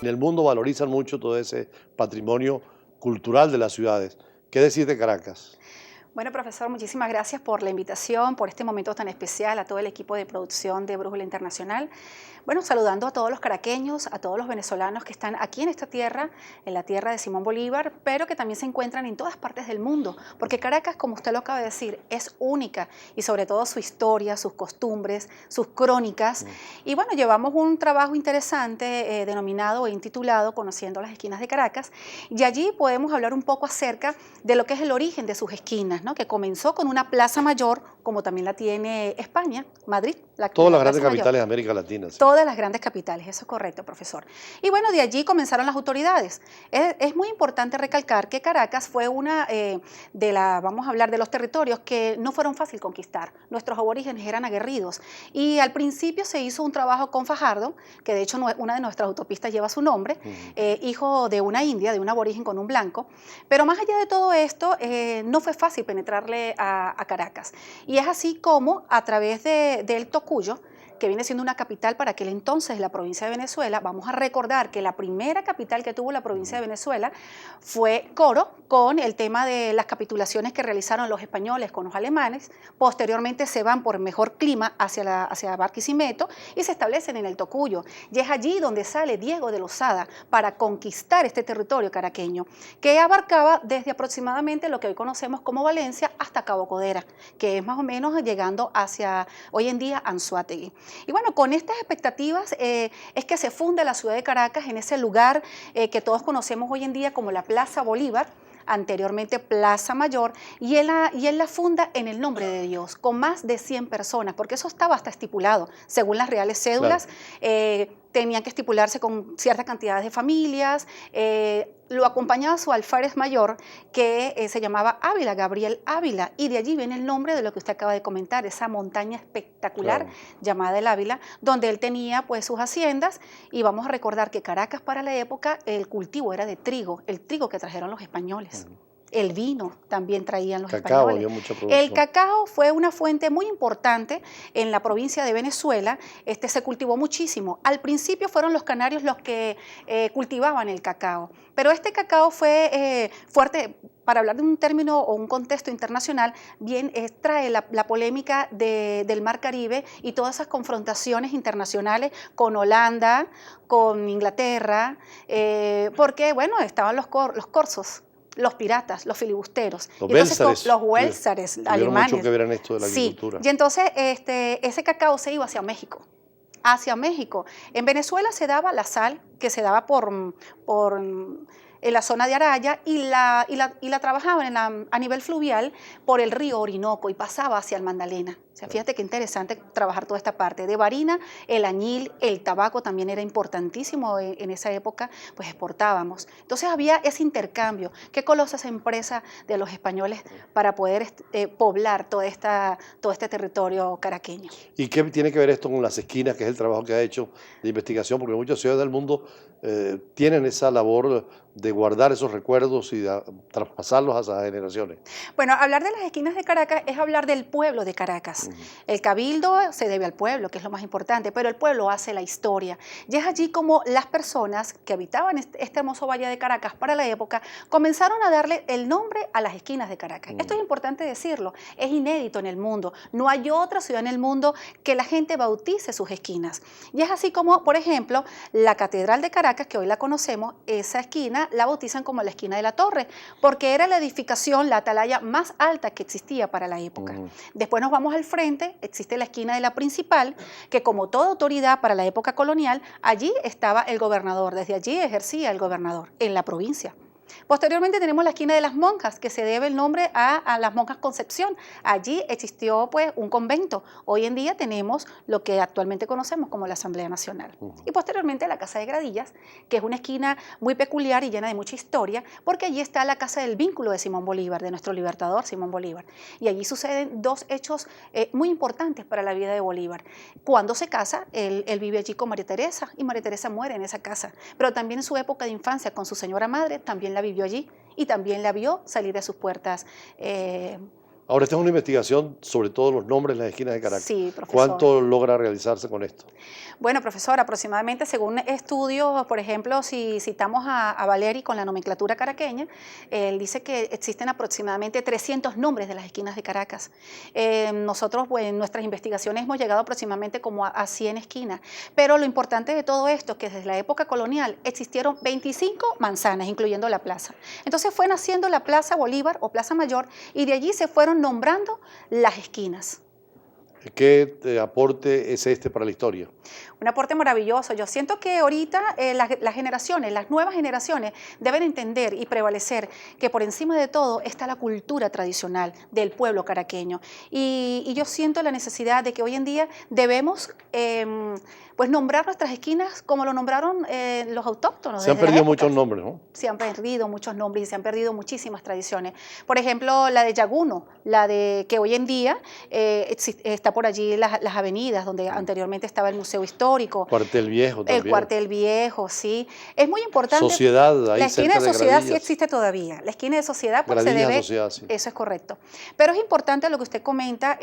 En el mundo valorizan mucho todo ese patrimonio cultural de las ciudades. ¿Qué decir de Caracas? Bueno, profesor, muchísimas gracias por la invitación, por este momento tan especial, a todo el equipo de producción de Brújula Internacional. Bueno, saludando a todos los caraqueños, a todos los venezolanos que están aquí en esta tierra, en la tierra de Simón Bolívar, pero que también se encuentran en todas partes del mundo, porque Caracas, como usted lo acaba de decir, es única y sobre todo su historia, sus costumbres, sus crónicas. Y bueno, llevamos un trabajo interesante denominado e intitulado Conociendo las esquinas de Caracas, y allí podemos hablar un poco acerca de lo que es el origen de sus esquinas, ¿no? Que comenzó con una plaza mayor, como también la tiene España, Madrid, Todas la las grandes plaza mayor. capitales de América Latina, sí. Todas las grandes capitales, eso es correcto, profesor. Y bueno, de allí comenzaron las autoridades. Es muy importante recalcar que Caracas fue una vamos a hablar de los territorios que no fueron fácil conquistar. Nuestros aborígenes eran aguerridos y al principio se hizo un trabajo con Fajardo, que de hecho una de nuestras autopistas lleva su nombre, hijo de una india, de un aborigen con un blanco. Pero más allá de todo esto, no fue fácil penetrarle a Caracas. Y es así como a través del Tocuyo, que viene siendo una capital para aquel entonces la provincia de Venezuela. Vamos a recordar que la primera capital que tuvo la provincia de Venezuela fue Coro, con el tema de las capitulaciones que realizaron los españoles con los alemanes. Posteriormente se van por mejor clima hacia Barquisimeto y se establecen en el Tocuyo. Y es allí donde sale Diego de Lozada para conquistar este territorio caraqueño, que abarcaba desde aproximadamente lo que hoy conocemos como Valencia hasta Cabo Codera, que es más o menos llegando hacia hoy en día Anzoátegui. Y bueno, con estas expectativas es que se funda la ciudad de Caracas en ese lugar que todos conocemos hoy en día como la Plaza Bolívar, anteriormente Plaza Mayor, y él la funda en el nombre de Dios, con más de 100 personas, porque eso estaba hasta estipulado, según las reales cédulas, Claro. tenían que estipularse con ciertas cantidades de familias. Lo acompañaba su alférez mayor, que se llamaba Ávila, Gabriel Ávila, y de allí viene el nombre de lo que usted acaba de comentar, esa montaña espectacular Claro. llamada el Ávila, donde él tenía pues sus haciendas. Y vamos a recordar que Caracas para la época el cultivo era de trigo, el trigo que trajeron los españoles. El vino también traían los Cacao, españoles. había mucha El producción. cacao fue una fuente muy importante en la provincia de Venezuela. Se cultivó muchísimo. Al principio fueron los canarios los que cultivaban el cacao, pero este cacao fue fuerte. Para hablar de un término o un contexto internacional, bien trae la polémica del Mar Caribe y todas esas confrontaciones internacionales con Holanda, con Inglaterra, porque bueno, estaban los corsos, los piratas, los filibusteros, Los y entonces bélsares los huélsares tuvieron mucho que alemanes. ver en esto de la Sí, agricultura. y entonces ese cacao se iba hacia México. Hacia México. En Venezuela se daba la sal, que se daba en la zona de Araya, y la trabajaban a nivel fluvial por el río Orinoco y pasaba hacia el Magdalena. O sea, fíjate qué interesante trabajar toda esta parte. De Barinas, el añil, el tabaco también era importantísimo en esa época, pues exportábamos. Entonces había ese intercambio. Qué colosas empresas de los españoles para poder poblar todo este territorio caraqueño. ¿Y qué tiene que ver esto con las esquinas, que es el trabajo que ha hecho de investigación? Porque muchas ciudades del mundo tienen esa labor de guardar esos recuerdos y de traspasarlos a las generaciones. Bueno, hablar de las esquinas de Caracas es hablar del pueblo de Caracas. El cabildo se debe al pueblo, que es lo más importante, pero el pueblo hace la historia. Y es allí como las personas que habitaban este hermoso valle de Caracas para la época comenzaron a darle el nombre a las esquinas de Caracas. Esto es importante decirlo, es inédito en el mundo. No hay otra ciudad en el mundo que la gente bautice sus esquinas. Y es así como, por ejemplo, la Catedral de Caracas, que hoy la conocemos, esa esquina la bautizan como la esquina de la Torre, porque era la edificación, la atalaya más alta que existía para la época. Después nos vamos al frente, existe la esquina de la Principal, que como toda autoridad para la época colonial, allí estaba el gobernador, desde allí ejercía el gobernador en la provincia. Posteriormente tenemos la esquina de las monjas, que se debe el nombre a las monjas Concepción. Allí existió pues un convento. Hoy en día tenemos lo que actualmente conocemos como la Asamblea Nacional. Y posteriormente la Casa de Gradillas, que es una esquina muy peculiar y llena de mucha historia, porque allí está la Casa del Vínculo de Simón Bolívar, de nuestro libertador Simón Bolívar. Y allí suceden dos hechos muy importantes para la vida de Bolívar. Cuando se casa, él vive allí con María Teresa, y María Teresa muere en esa casa. Pero también en su época de infancia con su señora madre, también la vivió allí y también la vio salir de sus puertas Ahora, esta es una investigación sobre todos los nombres en las esquinas de Caracas. Sí, profesor. ¿Cuánto logra realizarse con esto? Bueno, profesor, aproximadamente según estudios, por ejemplo, si citamos a Valeri con la nomenclatura caraqueña, él dice que existen aproximadamente 300 nombres de las esquinas de Caracas. Nosotros, pues, en nuestras investigaciones hemos llegado aproximadamente como a 100 esquinas, pero lo importante de todo esto es que desde la época colonial existieron 25 manzanas, incluyendo la plaza. Entonces fue naciendo la Plaza Bolívar o Plaza Mayor y de allí se fueron nombrando las esquinas. ¿Qué aporte es este para la historia? Un aporte maravilloso. Yo siento que ahorita las generaciones, las nuevas generaciones, deben entender y prevalecer que por encima de todo está la cultura tradicional del pueblo caraqueño. Y yo siento la necesidad de que hoy en día debemos pues nombrar nuestras esquinas como lo nombraron los autóctonos. Se han perdido muchos nombres, ¿no? Se han perdido muchos nombres y se han perdido muchísimas tradiciones. Por ejemplo, la de Yaguno, la de que hoy en día está por allí las avenidas donde anteriormente estaba el Museo Histórico. Cuartel Viejo también. El Cuartel Viejo, sí. Es muy importante. Sociedad, ahí la esquina de cerca de Sociedad sí Gradillas. existe todavía. La esquina de Sociedad pues, se Gradillas debe. Sociedad, sí. Eso es correcto. Pero es importante lo que usted comenta.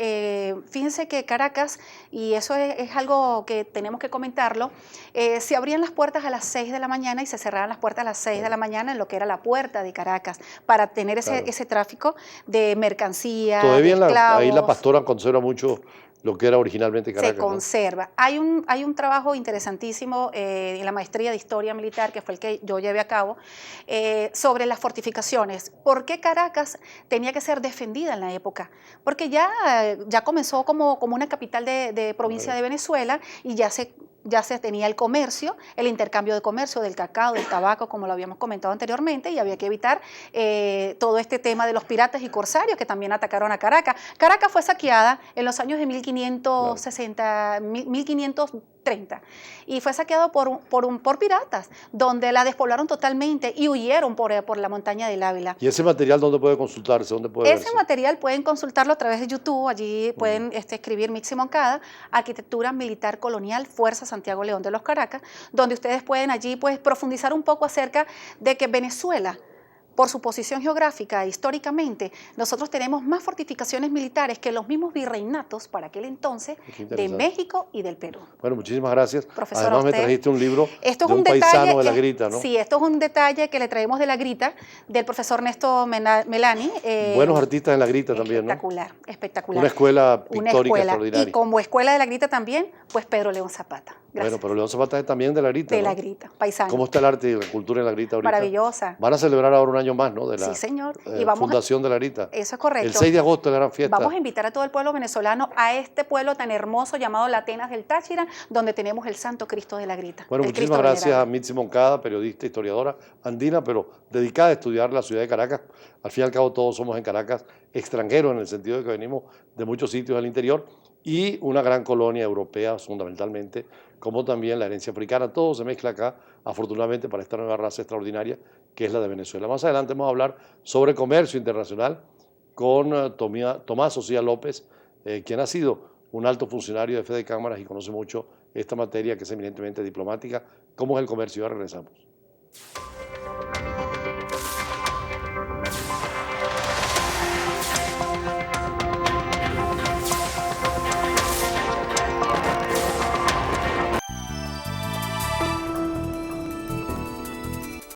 Fíjense que Caracas, y eso es algo que tenemos que comentarlo, se abrían las puertas a las 6 de la mañana y se cerraban las puertas a las 6 de la mañana en lo que era la puerta de Caracas, para tener ese tráfico de mercancía, Todavía de esclavos. ahí la Pastora conserva mucho lo que era originalmente Caracas. Se conserva. ¿No? Hay un trabajo interesantísimo en la maestría de Historia Militar, que fue el que yo llevé a cabo, sobre las fortificaciones. ¿Por qué Caracas tenía que ser defendida en la época? Porque ya comenzó como una capital de provincia de Venezuela y ya se tenía el comercio, el intercambio de comercio del cacao, del tabaco, como lo habíamos comentado anteriormente, y había que evitar todo este tema de los piratas y corsarios que también atacaron a Caracas. Caracas fue saqueada en los años de 1560, 1530, y fue saqueado por piratas, donde la despoblaron totalmente y huyeron por la montaña del Ávila. ¿Y ese material dónde puede consultarse? ¿Dónde puede Ese verse? material pueden consultarlo a través de YouTube, allí pueden escribir Mitzi Moncada, Arquitectura Militar Colonial, Fuerza Santiago León de los Caracas, donde ustedes pueden allí pues, profundizar un poco acerca de que Venezuela, por su posición geográfica, históricamente, nosotros tenemos más fortificaciones militares que los mismos virreinatos para aquel entonces de México y del Perú. Bueno, muchísimas gracias. Profesor, además me trajiste un libro de un paisano de La Grita, ¿no? Sí, esto es un detalle que le traemos de La Grita, del profesor Néstor Melani. Buenos artistas en La Grita también, ¿no? Espectacular, espectacular. Una escuela pictórica extraordinaria. Y como escuela de La Grita también, pues Pedro León Zapata. Gracias. Bueno, pero León Zapata es también de La Grita, De ¿no? La Grita, paisano. ¿Cómo está el arte y la cultura en La Grita ahorita? Maravillosa. Van a celebrar ahora un año más, ¿no? De la sí, señor. Y vamos fundación de La Grita. Eso es correcto. El 6 de agosto, la gran fiesta. Vamos a invitar a todo el pueblo venezolano a este pueblo tan hermoso llamado La Atenas del Táchira, donde tenemos el Santo Cristo de La Grita. Bueno, muchísimas gracias a Mitzi Moncada, periodista, historiadora andina, pero dedicada a estudiar la ciudad de Caracas. Al fin y al cabo todos somos en Caracas extranjeros, en el sentido de que venimos de muchos sitios del interior, y una gran colonia europea fundamentalmente, como también la herencia africana. Todo se mezcla acá, afortunadamente, para esta nueva raza extraordinaria que es la de Venezuela. Más adelante vamos a hablar sobre comercio internacional con Tomás Osía López, quien ha sido un alto funcionario de Fede Cámaras y conoce mucho esta materia que es eminentemente diplomática. ¿Cómo es el comercio? Ya regresamos.